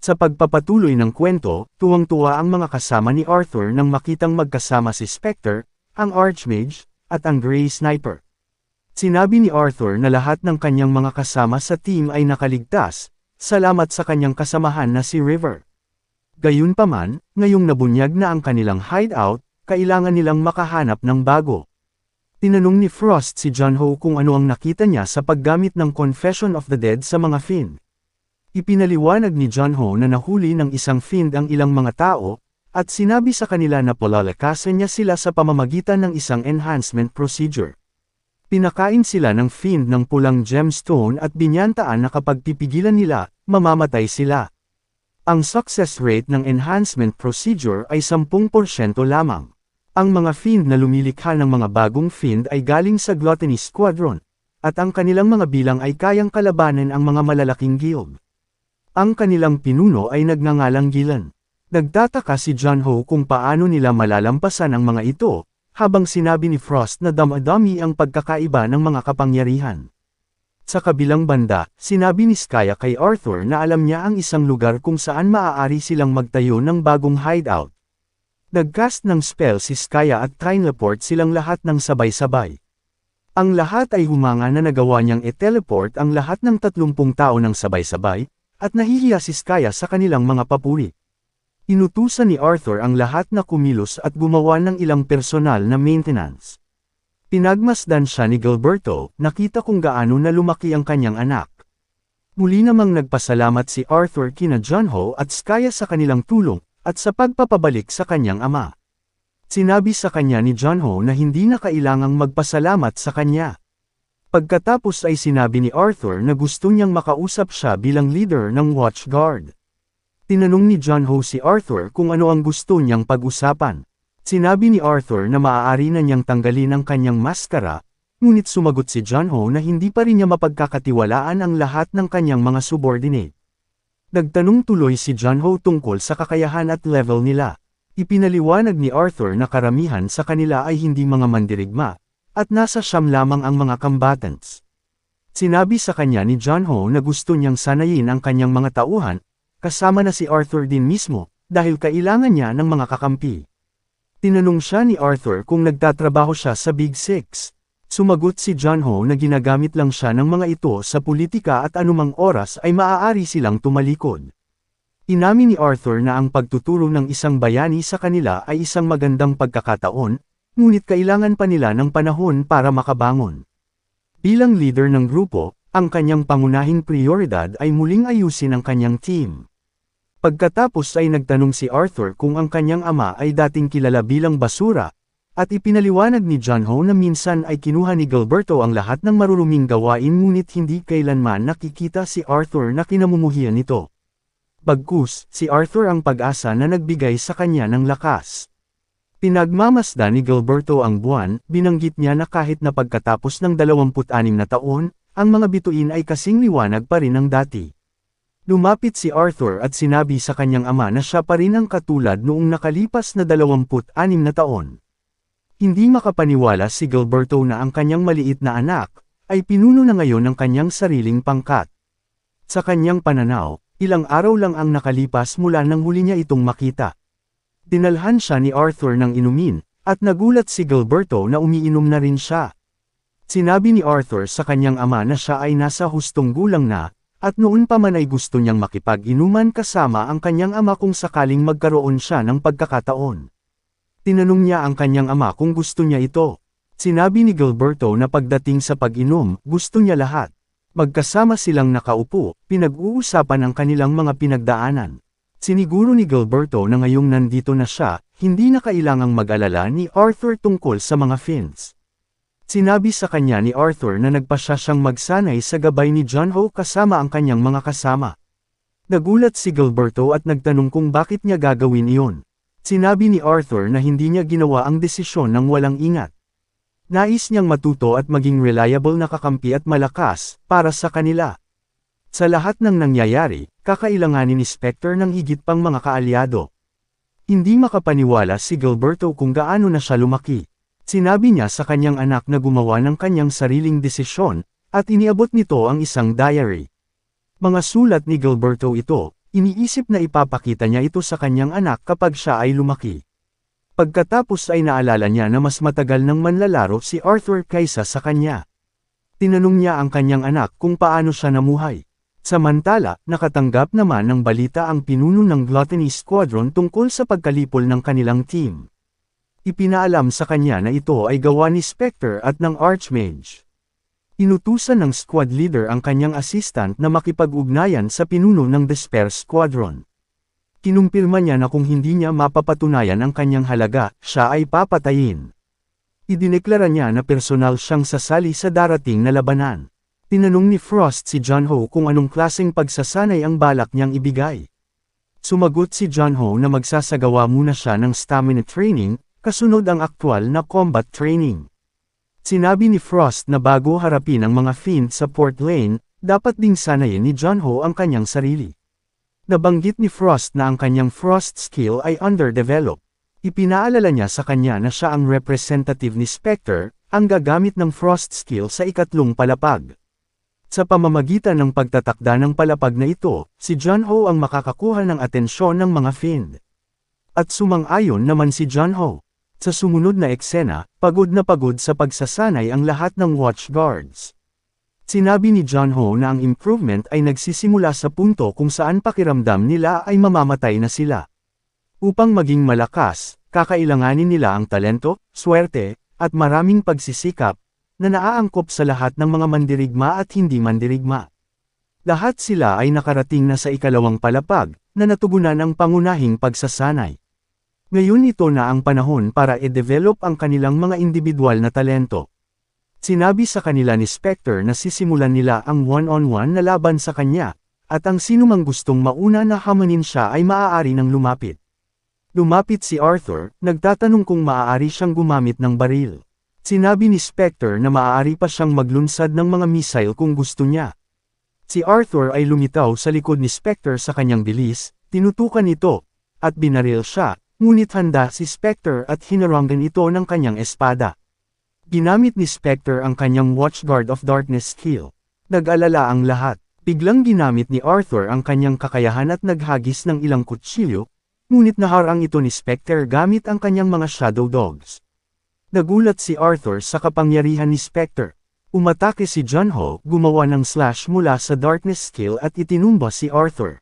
Sa pagpapatuloy ng kwento, tuwang-tuwa ang mga kasama ni Arthur nang makitang magkasama si Spectre, ang Archmage, at ang Grey Sniper. Sinabi ni Arthur na lahat ng kanyang mga kasama sa team ay nakaligtas, salamat sa kanyang kasamahan na si River. Gayunpaman, ngayong nabunyag na ang kanilang hideout, kailangan nilang makahanap ng bago. Tinanong ni Frost si Junho kung ano ang nakita niya sa paggamit ng Confession of the Dead sa mga Fiend. Ipinaliwanag ni Junho na nahuli ng isang Fiend ang ilang mga tao, at sinabi sa kanila na palalakasan niya sila sa pamamagitan ng isang enhancement procedure. Pinakain sila ng Fiend ng pulang gemstone at binyantaan na kapag pipigilan nila, mamamatay sila. Ang success rate ng enhancement procedure ay 10% lamang. Ang mga Fiend na lumilikha ng mga bagong Fiend ay galing sa Gluttony Squadron, at ang kanilang mga bilang ay kayang kalabanan ang mga malalaking guild. Ang kanilang pinuno ay nagngangalang Gillen. Nagtataka si Junho kung paano nila malalampasan ang mga ito, habang sinabi ni Frost na damadami ang pagkakaiba ng mga kapangyarihan. Sa kabilang banda, sinabi ni Skaya kay Arthur na alam niya ang isang lugar kung saan maaari silang magtayo ng bagong hideout. Nagcast ng spell si Skaya at trinleport silang lahat ng sabay-sabay. Ang lahat ay humanga na nagawa niyang i-teleport ang lahat ng 30 tao ng sabay-sabay, at nahihiya si Skaya sa kanilang mga papuri. Inutusan ni Arthur ang lahat na kumilos at gumawa ng ilang personal na maintenance. Pinagmasdan siya ni Gilberto, nakita kung gaano na lumaki ang kanyang anak. Muli namang nagpasalamat si Arthur kina Junho at Skaya sa kanilang tulong, at sa pagpapabalik sa kanyang ama. Sinabi sa kanya ni Junho na hindi na kailangang magpasalamat sa kanya. Pagkatapos ay sinabi ni Arthur na gusto niyang makausap siya bilang leader ng Watchguard. Tinanong ni Junho si Arthur kung ano ang gusto niyang pag-usapan. Sinabi ni Arthur na maaari na niyang tanggalin ang kanyang maskara, ngunit sumagot si Junho na hindi pa rin niya mapagkakatiwalaan ang lahat ng kanyang mga subordinate. Nagtanong tuloy si Junho tungkol sa kakayahan at level nila. Ipinaliwanag ni Arthur na karamihan sa kanila ay hindi mga mandirigma, at nasa 9 lamang ang mga combatants. Sinabi sa kanya ni Junho na gusto niyang sanayin ang kanyang mga tauhan, kasama na si Arthur din mismo, dahil kailangan niya ng mga kakampi. Tinanong siya ni Arthur kung nagtatrabaho siya sa Big Six. Sumagot si Junho na ginagamit lang siya ng mga ito sa politika at anumang oras ay maaari silang tumalikod. Inamin ni Arthur na ang pagtuturo ng isang bayani sa kanila ay isang magandang pagkakataon, ngunit kailangan pa nila ng panahon para makabangon. Bilang leader ng grupo, ang kanyang pangunahing prioridad ay muling ayusin ang kanyang team. Pagkatapos ay nagtanong si Arthur kung ang kanyang ama ay dating kilala bilang basura, at ipinaliwanag ni Junho na minsan ay kinuha ni Gilberto ang lahat ng maruruming gawain ngunit hindi kailanman nakikita si Arthur na kinamumuhian nito. Bagkus, si Arthur ang pag-asa na nagbigay sa kanya ng lakas. Pinagmamasdan ni Gilberto ang buwan, binanggit niya na kahit na pagkatapos ng 26 na taon, ang mga bituin ay kasing liwanag pa rin ang dati. Lumapit si Arthur at sinabi sa kanyang ama na siya pa rin ang katulad noong nakalipas na 26 na taon. Hindi makapaniwala si Gilberto na ang kanyang maliit na anak, ay pinuno na ngayon ng kanyang sariling pangkat. Sa kanyang pananaw, ilang araw lang ang nakalipas mula nang huli niya itong makita. Dinalhan siya ni Arthur ng inumin, at nagulat si Gilberto na umiinom na rin siya. Sinabi ni Arthur sa kanyang ama na siya ay nasa hustong gulang na, at noon pa man ay gusto niyang makipag-inuman kasama ang kanyang ama kung sakaling magkaroon siya ng pagkakataon. Tinanong niya ang kanyang ama kung gusto niya ito. Sinabi ni Gilberto na pagdating sa pag-inom, gusto niya lahat. Magkasama silang nakaupo, pinag-uusapan ang kanilang mga pinagdaanan. Siniguro ni Gilberto na ngayong nandito na siya, hindi na kailangang mag-alala ni Arthur tungkol sa mga Fiends. Sinabi sa kanya ni Arthur na nagpasya siyang magsanay sa gabay ni Junho kasama ang kanyang mga kasama. Nagulat si Gilberto at nagtanong kung bakit niya gagawin iyon. Sinabi ni Arthur na hindi niya ginawa ang desisyon ng walang ingat. Nais niyang matuto at maging reliable na kakampi at malakas, para sa kanila. Sa lahat ng nangyayari, kakailanganin ni Spectre ng higit pang mga kaalyado. Hindi makapaniwala si Gilberto kung gaano na siya lumaki. Sinabi niya sa kanyang anak na gumawa ng kanyang sariling desisyon, at iniabot nito ang isang diary. Mga sulat ni Gilberto ito, Iniisip na ipapakita niya ito sa kanyang anak kapag siya ay lumaki. Pagkatapos ay naalala niya na mas matagal nang manlalaro si Arthur kaysa sa kanya. Tinanong niya ang kanyang anak kung paano siya namuhay. Samantala, nakatanggap naman ng balita ang pinuno ng Gluttony Squadron tungkol sa pagkalipol ng kanilang team. Ipinaalam sa kanya na ito ay gawa ni Spectre at ng Archmage. Inutusan ng squad leader ang kanyang assistant na makipag-ugnayan sa pinuno ng Despair Squadron. Kinumpirma niya na kung hindi niya mapapatunayan ang kanyang halaga, siya ay papatayin. Idineklara niya na personal siyang sasali sa darating na labanan. Tinanong ni Frost si John Ho kung anong klaseng pagsasanay ang balak niyang ibigay. Sumagot si John Ho na magsasagawa muna siya ng stamina training, kasunod ang aktwal na combat training. Sinabi ni Frost na bago harapin ang mga Fiend sa port lane, dapat ding sanayin ni John Ho ang kanyang sarili. Nabanggit ni Frost na ang kanyang Frost skill ay underdeveloped. Ipinaalala niya sa kanya na siya ang representative ni Spectre, ang gagamit ng Frost skill sa ikatlong palapag. Sa pamamagitan ng pagtatakda ng palapag na ito, si John Ho ang makakakuha ng atensyon ng mga Fiend. At sumang-ayon naman si John Ho. Sa sumunod na eksena, pagod na pagod sa pagsasanay ang lahat ng watchguards. Sinabi ni John Ho na ang improvement ay nagsisimula sa punto kung saan pakiramdam nila ay mamamatay na sila. Upang maging malakas, kakailanganin nila ang talento, swerte, at maraming pagsisikap, na naaangkop sa lahat ng mga mandirigma at hindi mandirigma. Lahat sila ay nakarating na sa ikalawang palapag, na natugunan ang pangunahing pagsasanay. Ngayon ito na ang panahon para i-develop ang kanilang mga individual na talento. Sinabi sa kanila ni Spectre na sisimulan nila ang one-on-one na laban sa kanya, at ang sinumang gustong mauna na hamanin siya ay maaari nang lumapit. Lumapit si Arthur, nagtatanong kung maaari siyang gumamit ng baril. Sinabi ni Spectre na maaari pa siyang maglunsad ng mga missile kung gusto niya. Si Arthur ay lumitaw sa likod ni Spectre sa kanyang bilis, tinutukan ito, at binaril siya. Ngunit handa si Spectre at hinarangan ito ng kanyang espada. Ginamit ni Spectre ang kanyang Watchguard of Darkness skill. Nag-alala ang lahat. Biglang ginamit ni Arthur ang kanyang kakayahan at naghagis ng ilang kutsilyo, ngunit naharang ito ni Spectre gamit ang kanyang mga Shadow Dogs. Nagulat si Arthur sa kapangyarihan ni Spectre. Umatake si John Ho, gumawa ng slash mula sa Darkness skill at itinumba si Arthur.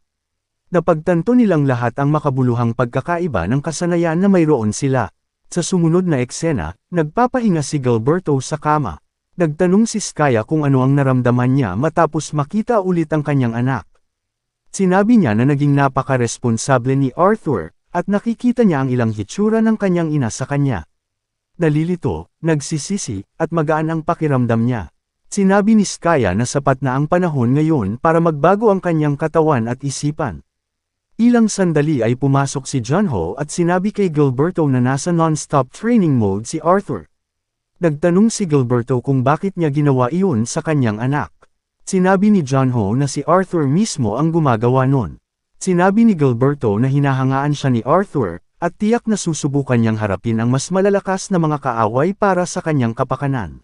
Napagtanto nilang lahat ang makabuluhang pagkakaiba ng kasanayan na mayroon sila. Sa sumunod na eksena, nagpapahinga si Gilberto sa kama. Nagtanong si Skaya kung ano ang naramdaman niya matapos makita ulit ang kanyang anak. Sinabi niya na naging napaka-responsable ni Arthur, at nakikita niya ang ilang hitsura ng kanyang ina sa kanya. Nalilito, nagsisisi, at magaan ang pakiramdam niya. Sinabi ni Skaya na sapat na ang panahon ngayon para magbago ang kanyang katawan at isipan. Ilang sandali ay pumasok si John Ho at sinabi kay Gilberto na nasa non-stop training mode si Arthur. Nagtanong si Gilberto kung bakit niya ginawa iyon sa kanyang anak. Sinabi ni John Ho na si Arthur mismo ang gumagawa nun. Sinabi ni Gilberto na hinahangaan siya ni Arthur, at tiyak na susubukan niyang harapin ang mas malalakas na mga kaaway para sa kanyang kapakanan.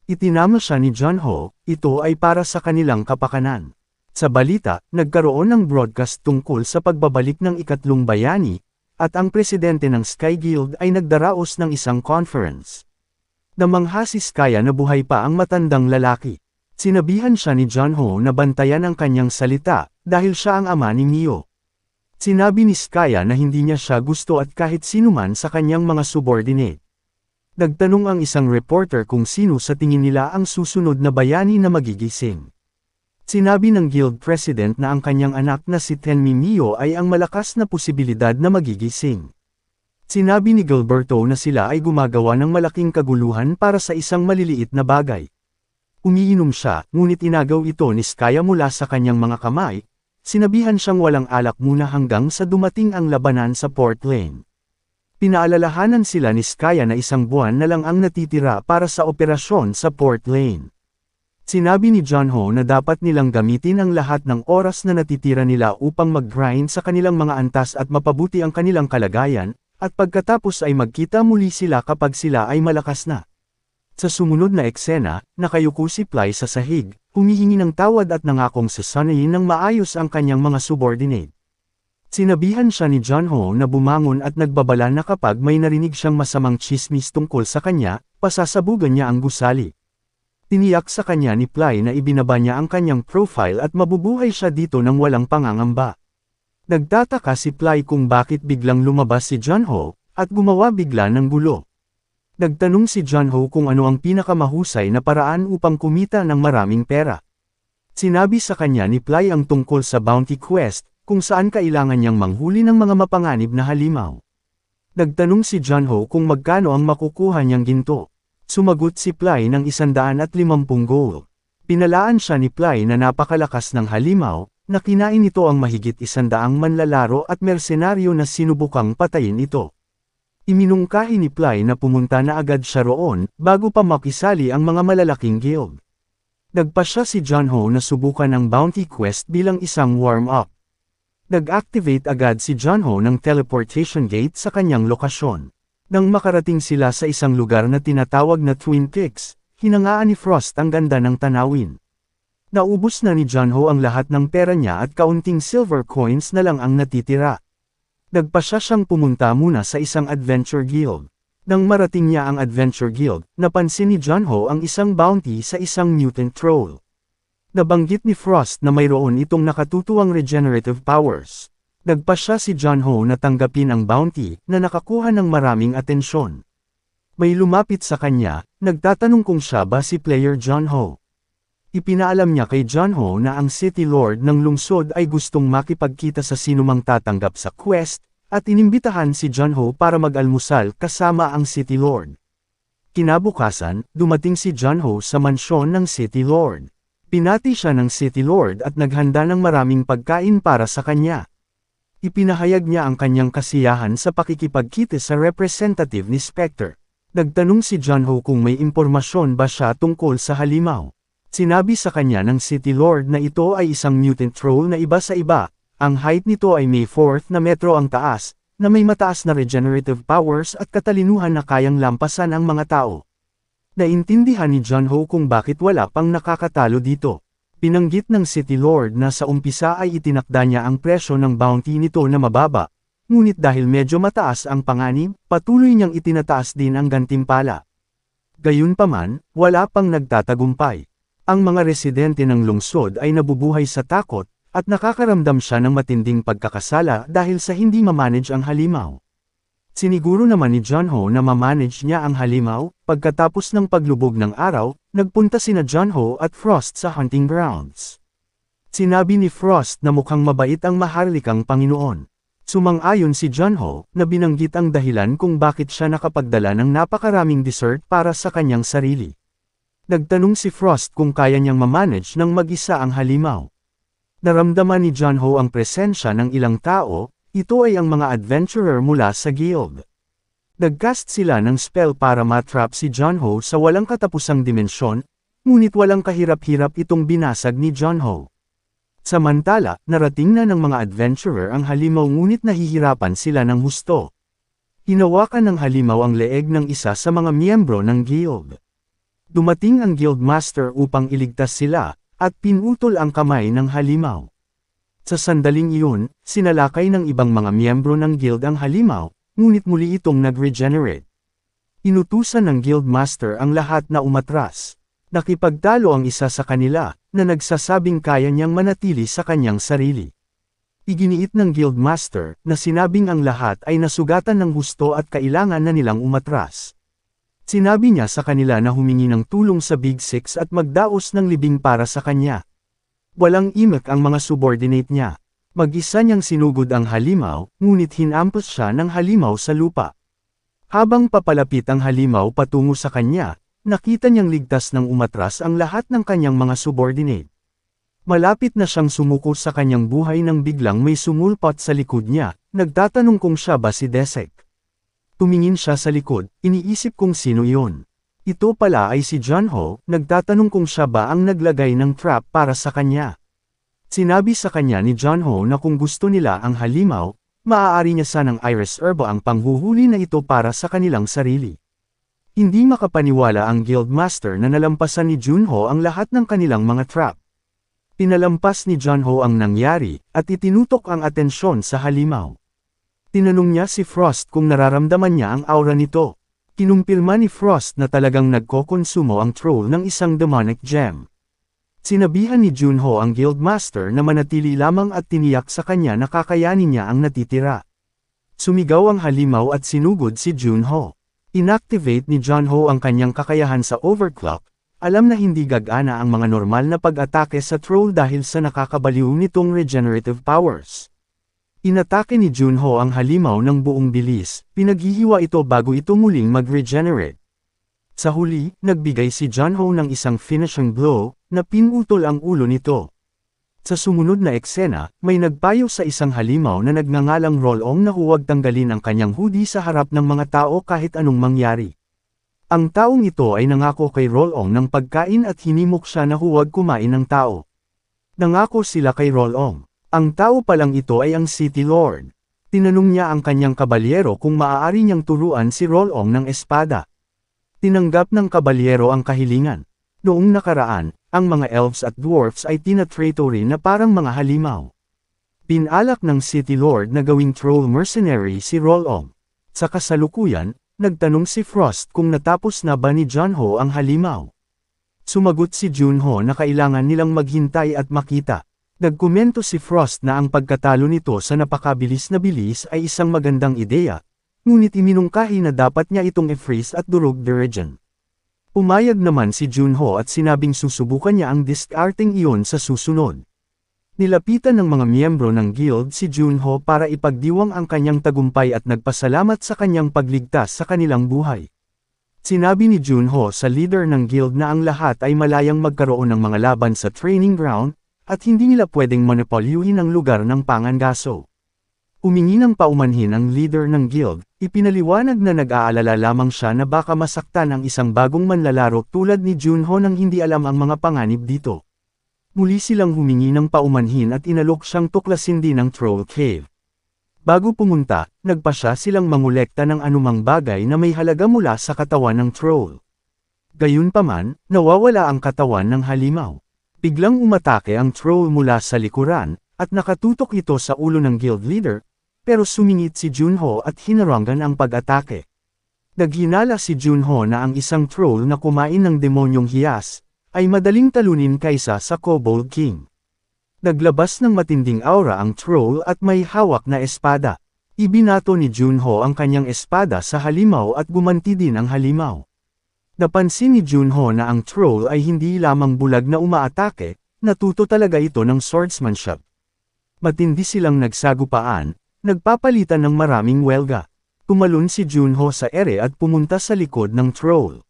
Itinama siya ni John Ho, ito ay para sa kanilang kapakanan. Sa balita, nagkaroon ng broadcast tungkol sa pagbabalik ng ikatlong bayani, at ang presidente ng Sky Guild ay nagdaraos ng isang conference. Namangha si Skaya na buhay pa ang matandang lalaki. Sinabihan siya ni John Ho na bantayan ang kanyang salita, dahil siya ang ama ni Mio. Sinabi ni Skaya na hindi niya siya gusto at kahit sinuman sa kanyang mga subordinate. Nagtanong ang isang reporter kung sino sa tingin nila ang susunod na bayani na magigising. Sinabi ng guild president na ang kanyang anak na si Tenmi Mio ay ang malakas na posibilidad na magigising. Sinabi ni Gilberto na sila ay gumagawa ng malaking kaguluhan para sa isang maliliit na bagay. Umiinom siya, ngunit inagaw ito ni Skaya mula sa kanyang mga kamay. Sinabihan siyang walang alak muna hanggang sa dumating ang labanan sa port lane. Pinaalalahanan sila ni Skaya na isang buwan na lang ang natitira para sa operasyon sa port lane. Sinabi ni John Ho na dapat nilang gamitin ang lahat ng oras na natitira nila upang mag-grind sa kanilang mga antas at mapabuti ang kanilang kalagayan, at pagkatapos ay magkita muli sila kapag sila ay malakas na. Sa sumunod na eksena, nakayuko si Ply sa sahig, humihingi ng tawad at nangakong sasanayin ng maayos ang kanyang mga subordinate. Sinabihan siya ni John Ho na bumangon at nagbabala na kapag may narinig siyang masamang chismis tungkol sa kanya, pasasabugan niya ang gusali. Tiniyak sa kanya ni Ply na ibinaba niya ang kanyang profile at mabubuhay siya dito ng walang pangangamba. Nagtataka si Ply kung bakit biglang lumabas si John Ho, at gumawa bigla ng gulo. Nagtanong si John Ho kung ano ang pinakamahusay na paraan upang kumita ng maraming pera. Sinabi sa kanya ni Ply ang tungkol sa bounty quest, kung saan kailangan niyang manghuli ng mga mapanganib na halimaw. Nagtanong si John Ho kung magkano ang makukuha niyang ginto. Sumagot si Ply ng 150 gold. Pinalaan siya ni Ply na napakalakas ng halimaw, na kinain ito ang mahigit 100 manlalaro at mersenaryo na sinubukang patayin ito. Iminungkahi ni Ply na pumunta na agad siya roon, bago pa makisali ang mga malalaking guild. Nagpasya si John Ho na subukan ang bounty quest bilang isang warm-up. Nag-activate agad si John Ho ng teleportation gate sa kanyang lokasyon. Nang makarating sila sa isang lugar na tinatawag na Twin Peaks, hinangaan ni Frost ang ganda ng tanawin. Naubos na ni John Ho ang lahat ng pera niya at kaunting silver coins na lang ang natitira. Nagpasya siyang pumunta muna sa isang adventure guild. Nang marating niya ang adventure guild, napansin ni John Ho ang isang bounty sa isang mutant troll. Nabanggit ni Frost na mayroon itong nakatutuwang regenerative powers. Nagpasya si John Ho na tanggapin ang bounty, na nakakuha ng maraming atensyon. May lumapit sa kanya, nagtatanong kung siya ba si player John Ho. Ipinaalam niya kay John Ho na ang City Lord ng lungsod ay gustong makipagkita sa sinumang tatanggap sa quest, at inimbitahan si John Ho para mag-almusal kasama ang City Lord. Kinabukasan, dumating si John Ho sa mansyon ng City Lord. Pinati siya ng City Lord at naghanda ng maraming pagkain para sa kanya. Ipinahayag niya ang kanyang kasiyahan sa pakikipagkita sa representative ni Spectre. Nagtanong si John Ho kung may impormasyon ba siya tungkol sa halimaw. Sinabi sa kanya ng City Lord na ito ay isang mutant troll na iba sa iba, ang height nito ay may 4 na metro ang taas, na may mataas na regenerative powers at katalinuhan na kayang lampasan ang mga tao. Naintindihan ni John Ho kung bakit wala pang nakakatalo dito. Pinanggit ng City Lord na sa umpisa ay itinakda niya ang presyo ng bounty nito na mababa, ngunit dahil medyo mataas ang panganib, patuloy niyang itinataas din ang gantimpala. Gayunpaman, wala pang nagtatagumpay. Ang mga residente ng lungsod ay nabubuhay sa takot, at nakakaramdam siya ng matinding pagkakasala dahil sa hindi mamanage ang halimaw. Siniguro naman ni John Ho na mamanage niya ang halimaw. Pagkatapos ng paglubog ng araw, nagpunta sina John Ho at Frost sa hunting grounds. Sinabi ni Frost na mukhang mabait ang maharlikang Panginoon. Sumang-ayon si John Ho, na binanggit ang dahilan kung bakit siya nakapagdala ng napakaraming dessert para sa kanyang sarili. Nagtanong si Frost kung kaya niyang mamanage ng mag-isa ang halimaw. Naramdaman ni John Ho ang presensya ng ilang tao, ito ay ang mga adventurer mula sa guild. Nagcast sila ng spell para matrap si John Ho sa walang katapusang dimensyon, ngunit walang kahirap-hirap itong binasag ni John Ho. Samantala, narating na ng mga adventurer ang halimaw ngunit nahihirapan sila ng husto. Hinawakan ng halimaw ang leeg ng isa sa mga miyembro ng guild. Dumating ang guildmaster upang iligtas sila, at pinutol ang kamay ng halimaw. Sa sandaling iyon, sinalakay ng ibang mga miyembro ng guild ang halimaw, ngunit muli itong nag-regenerate. Inutusan ng guildmaster ang lahat na umatras. Nakipagtalo ang isa sa kanila, na nagsasabing kaya niyang manatili sa kanyang sarili. Iginiit ng guildmaster, na sinabing ang lahat ay nasugatan ng husto at kailangan na nilang umatras. Sinabi niya sa kanila na humingi ng tulong sa Big Six at magdaos ng libing para sa kanya. Walang imak ang mga subordinate niya. Mag-isa niyang sinugod ang halimaw, ngunit hinampos siya ng halimaw sa lupa. Habang papalapit ang halimaw patungo sa kanya, nakita niyang ligtas ng umatras ang lahat ng kanyang mga subordinate. Malapit na siyang sumuko sa kanyang buhay nang biglang may sumulpot sa likod niya, nagtatanong kung siya ba si Desek. Tumingin siya sa likod, iniisip kung sino iyon. Ito pala ay si John Ho, nagtatanong kung siya ba ang naglagay ng trap para sa kanya. Sinabi sa kanya ni John Ho na kung gusto nila ang halimaw, maaari niya sanang Iris Herba ang panghuhuli na ito para sa kanilang sarili. Hindi makapaniwala ang Guildmaster na nalampasan ni Junho ang lahat ng kanilang mga trap. Pinalampas ni Junho ang nangyari, at itinutok ang atensyon sa halimaw. Tinanong niya si Frost kung nararamdaman niya ang aura nito. Kinumpirma ni Frost na talagang nagkokonsumo ang troll ng isang demonic gem. Sinabihan ni Junho ang Guildmaster na manatili lamang at tiniyak sa kanya na kakayanin niya ang natitira. Sumigaw ang halimaw at sinugod si Junho. Inactivate ni Junho ang kanyang kakayahan sa overclock. Alam na hindi gagana ang mga normal na pag-atake sa troll dahil sa nakakabaliw nitong regenerative powers. Inatake ni Junho ang halimaw ng buong bilis, pinaghihiwa ito bago ito muling mag-regenerate. Sa huli, nagbigay si Junho ng isang finishing blow, na pinutol ang ulo nito. Sa sumunod na eksena, may nagpayo sa isang halimaw na nagngangalang Rolong na huwag tanggalin ang kanyang hoodie sa harap ng mga tao kahit anong mangyari. Ang taong ito ay nangako kay Rolong ng pagkain at hinimok siya na huwag kumain ng tao. Nangako sila kay Rolong. Ang tao palang ito ay ang City Lord. Tinanong niya ang kanyang kabalyero kung maaari niyang turuan si Rolong ng espada. Tinanggap ng kabalyero ang kahilingan. Noong nakaraan, ang mga elves at dwarfs ay tinatrato rin na parang mga halimaw. Pinalak ng City Lord na gawing troll mercenary si Rolong. Sa kasalukuyan, nagtanong si Frost kung natapos na ba ni Junho ang halimaw. Sumagot si Junho na kailangan nilang maghintay at makita. Nagkomento si Frost na ang pagkatalo nito sa napakabilis na bilis ay isang magandang ideya, ngunit iminungkahi na dapat niya itong i-freeze at durog the Pumayag naman si Junho at sinabing susubukan niya ang discarding iyon sa susunod. Nilapitan ng mga miyembro ng guild si Junho para ipagdiwang ang kanyang tagumpay at nagpasalamat sa kanyang pagligtas sa kanilang buhay. Sinabi ni Junho sa leader ng guild na ang lahat ay malayang magkaroon ng mga laban sa training ground, at hindi nila pwedeng monopolyuhin ang lugar ng pangangaso. Humingi ng paumanhin ang leader ng guild, ipinaliwanag na nag-aalala lamang siya na baka masaktan ang isang bagong manlalaro tulad ni Junho nang hindi alam ang mga panganib dito. Muli silang humingi ng paumanhin at inalok siyang tuklasin din ng Troll Cave. Bago pumunta, nagpasya silang mangolekta ng anumang bagay na may halaga mula sa katawan ng troll. Gayunpaman, nawawala ang katawan ng halimaw. Biglang umatake ang troll mula sa likuran, at nakatutok ito sa ulo ng guild leader, pero sumingit si Junho at hinarangan ang pag-atake. Naghinala si Junho na ang isang troll na kumain ng demonyong hiyas, ay madaling talunin kaysa sa Kobold King. Naglabas ng matinding aura ang troll at may hawak na espada. Ibinato ni Junho ang kanyang espada sa halimaw at gumanti din ang halimaw. Napansin ni Junho na ang troll ay hindi lamang bulag na umaatake, natuto talaga ito ng swordsmanship. Matindi silang nagsagupaan, nagpapalitan ng maraming welga. Tumalon si Junho sa ere at pumunta sa likod ng troll.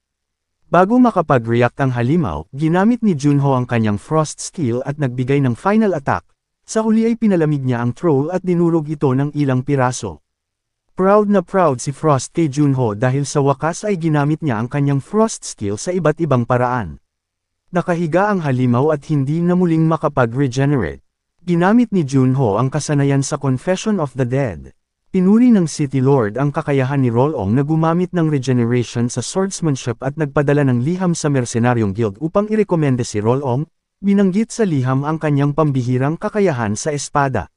Bago makapag-react ang halimaw, ginamit ni Junho ang kanyang frost skill at nagbigay ng final attack. Sa huli ay pinalamig niya ang troll at dinurog ito ng ilang piraso. Proud na proud si Frost kay Junho dahil sa wakas ay ginamit niya ang kanyang frost skill sa iba't ibang paraan. Nakahiga ang halimaw at hindi na muling makapag-regenerate. Ginamit ni Junho ang kasanayan sa Confession of the Dead. Pinuri ng City Lord ang kakayahan ni Rolong na gumamit ng regeneration sa swordsmanship at nagpadala ng liham sa mercenaryong guild upang irekomende si Rolong, binanggit sa liham ang kanyang pambihirang kakayahan sa espada.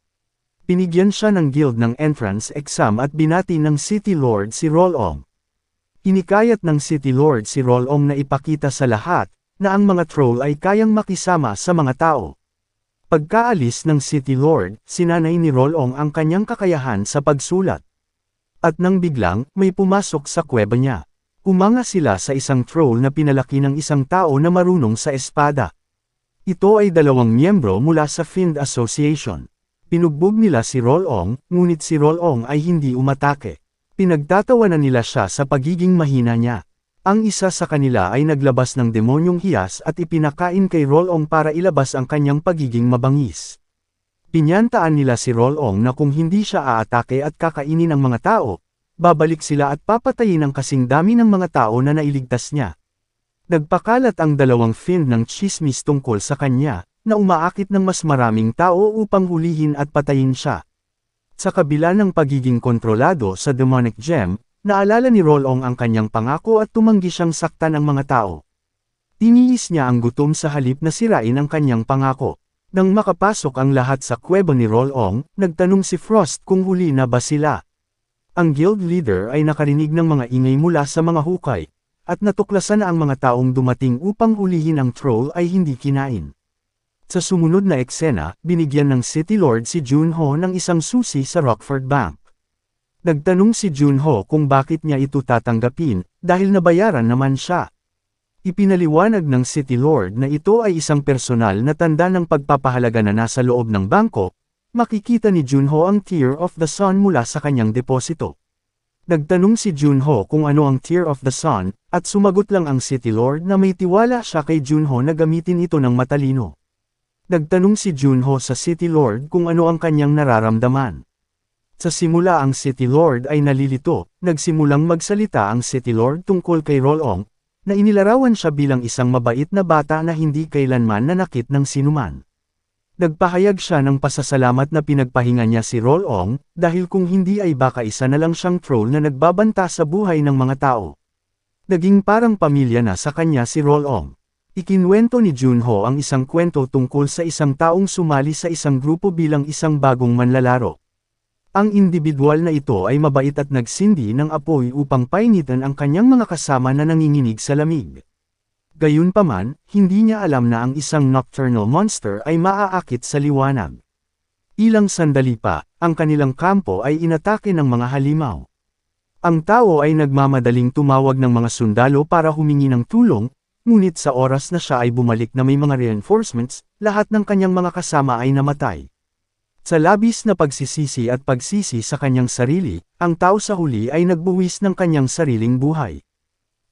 Pinigyan siya ng guild ng entrance exam at binati ng City Lord si Rolong. Hinikayat ng City Lord si Rolong na ipakita sa lahat, na ang mga troll ay kayang makisama sa mga tao. Pagkaalis ng City Lord, sinanay ni Rolong ang kanyang kakayahan sa pagsulat. At nang biglang, may pumasok sa kuweba niya. Umanga sila sa isang troll na pinalaki ng isang tao na marunong sa espada. Ito ay dalawang miyembro mula sa Fiend Association. Pinugbog nila si Rolong, ngunit si Rolong ay hindi umatake. Pinagtatawanan nila siya sa pagiging mahina niya. Ang isa sa kanila ay naglabas ng demonyong hiyas at ipinakain kay Rolong para ilabas ang kanyang pagiging mabangis. Pinyantaan nila si Rolong na kung hindi siya aatake at kakainin ng mga tao, babalik sila at papatayin ang kasing dami ng mga tao na nailigtas niya. Nagpakalat ang dalawang fiend ng chismis tungkol sa kanya, na umaakit ng mas maraming tao upang hulihin at patayin siya. Sa kabila ng pagiging kontrolado sa demonic gem, naalala ni Rolong ang kanyang pangako at tumanggi siyang saktan ang mga tao. Tiniis niya ang gutom sa halip na sirain ang kanyang pangako. Nang makapasok ang lahat sa kuweba ni Rolong, nagtanong si Frost kung huli na ba sila. Ang guild leader ay nakarinig ng mga ingay mula sa mga hukay, at natuklasan na ang mga taong dumating upang hulihin ang troll ay hindi kinain. Sa sumunod na eksena, binigyan ng City Lord si Junho ng isang susi sa Rockford Bank. Nagtanong si Junho kung bakit niya ito tatanggapin, dahil nabayaran naman siya. Ipinaliwanag ng City Lord na ito ay isang personal na tanda ng pagpapahalaga na nasa loob ng bangko. Makikita ni Junho ang Tear of the Sun mula sa kanyang deposito. Nagtanong si Junho kung ano ang Tear of the Sun, at sumagot lang ang City Lord na may tiwala siya kay Junho na gamitin ito ng matalino. Nagtanong si Junho sa City Lord kung ano ang kanyang nararamdaman. Sa simula ang City Lord ay nalilito, nagsimulang magsalita ang City Lord tungkol kay Rolong, na inilarawan siya bilang isang mabait na bata na hindi kailanman nanakit ng sinuman. Nagpahayag siya ng pasasalamat na pinagpahinga niya si Rolong, dahil kung hindi ay baka isa na lang siyang troll na nagbabanta sa buhay ng mga tao. Naging parang pamilya na sa kanya si Rolong. Ikinwento ni Junho ang isang kwento tungkol sa isang taong sumali sa isang grupo bilang isang bagong manlalaro. Ang individual na ito ay mabait at nagsindi ng apoy upang painitan ang kanyang mga kasama na nanginginig sa lamig. Gayunpaman, hindi niya alam na ang isang nocturnal monster ay maaakit sa liwanag. Ilang sandali pa, ang kanilang kampo ay inatake ng mga halimaw. Ang tao ay nagmamadaling tumawag ng mga sundalo para humingi ng tulong, ngunit sa oras na siya ay bumalik na may mga reinforcements, lahat ng kanyang mga kasama ay namatay. Sa labis na pagsisisi at pagsisi sa kanyang sarili, ang tao sa huli ay nagbuwis ng kanyang sariling buhay.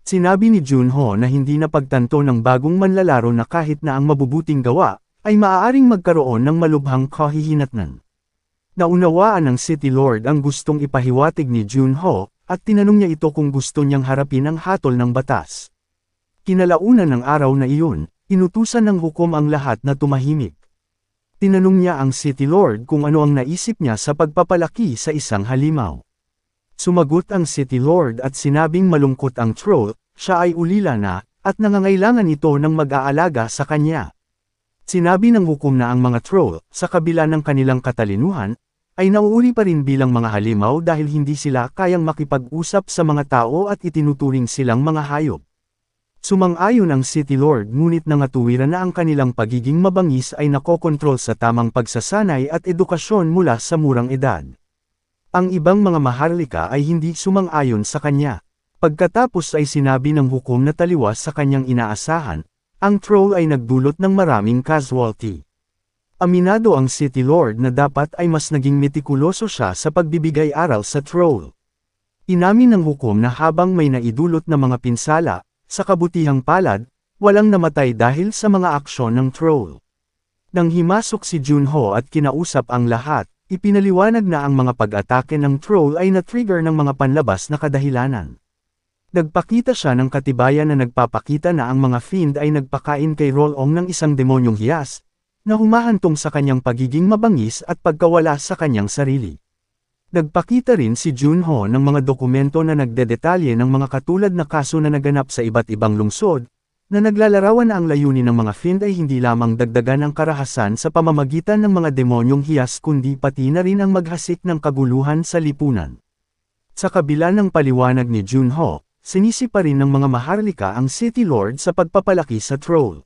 Sinabi ni Junho na hindi napagtanto ng bagong manlalaro na kahit na ang mabubuting gawa, ay maaaring magkaroon ng malubhang kahihinatnan. Naunawaan ng City Lord ang gustong ipahiwatig ni Junho, at tinanong niya ito kung gusto niyang harapin ang hatol ng batas. Kinalaunan ng araw na iyon, inutusan ng hukom ang lahat na tumahimik. Tinanong niya ang City Lord kung ano ang naisip niya sa pagpapalaki sa isang halimaw. Sumagot ang City Lord at sinabing malungkot ang troll, siya ay ulila na, at nangangailangan ito ng mag-aalaga sa kanya. Sinabi ng hukom na ang mga troll, sa kabila ng kanilang katalinuhan, ay nauuri pa rin bilang mga halimaw dahil hindi sila kayang makipag-usap sa mga tao at itinuturing silang mga hayop. Sumang-ayon ang City Lord ngunit nangatuwiran na ang kanilang pagiging mabangis ay nakokontrol sa tamang pagsasanay at edukasyon mula sa murang edad. Ang ibang mga maharlika ay hindi sumang-ayon sa kanya. Pagkatapos ay sinabi ng hukom na taliwas sa kanyang inaasahan, ang troll ay nagdulot ng maraming casualty. Aminado ang City Lord na dapat ay mas naging metikuloso siya sa pagbibigay aral sa troll. Inamin ng hukom na habang may naidulot na mga pinsala, sa kabutihang palad, walang namatay dahil sa mga aksyon ng troll. Nang himasok si Junho at kinausap ang lahat, ipinaliwanag na ang mga pag-atake ng troll ay na-trigger ng mga panlabas na kadahilanan. Nagpakita siya ng katibayan na nagpapakita na ang mga fiend ay nagpakain kay Rolong ng isang demonyong hiyas, na humahantong sa kanyang pagiging mabangis at pagkawala sa kanyang sarili. Nagpakita rin si Junho ng mga dokumento na nagdedetalye ng mga katulad na kaso na naganap sa iba't ibang lungsod, na naglalarawan na ang layunin ng mga fiend ay hindi lamang dagdagan ang karahasan sa pamamagitan ng mga demonyong hiyas kundi pati na rin ang maghasik ng kaguluhan sa lipunan. Sa kabila ng paliwanag ni Junho, sinisi pa rin ng mga maharlika ang City Lord sa pagpapalaki sa troll.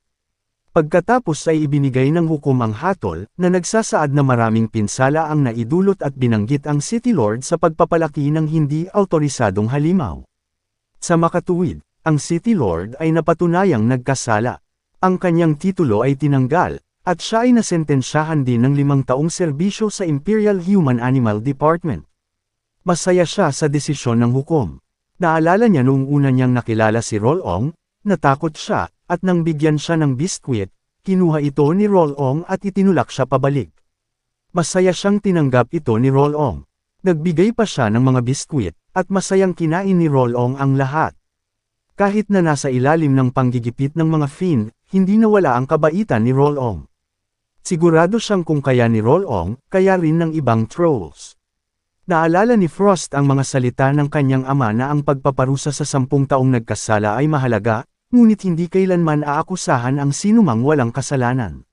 Pagkatapos ay ibinigay ng hukom ang hatol, na nagsasaad na maraming pinsala ang naidulot at binanggit ang City Lord sa pagpapalaki ng hindi autorisadong halimaw. Sa makatuwid, ang City Lord ay napatunayang nagkasala. Ang kanyang titulo ay tinanggal, at siya ay nasentensyahan din ng 5 taong serbisyo sa Imperial Human Animal Department. Masaya siya sa desisyon ng hukom. Naalala niya noong una niyang nakilala si Rolong, natakot siya, at nang bigyan siya ng biskwit, kinuha ito ni Rolong at itinulak siya pabalik. Masaya siyang tinanggap ito ni Rolong. Nagbigay pa siya ng mga biskwit, at masayang kinain ni Rolong ang lahat. Kahit na nasa ilalim ng panggigipit ng mga fiend, hindi nawala ang kabaitan ni Rolong. Sigurado siyang kung kaya ni Rolong, kaya rin ng ibang trolls. Naalala ni Frost ang mga salita ng kanyang ama na ang pagpaparusa sa 10 taong nagkasala ay mahalaga, ngunit hindi kailanman aakusahan ang sinumang walang kasalanan.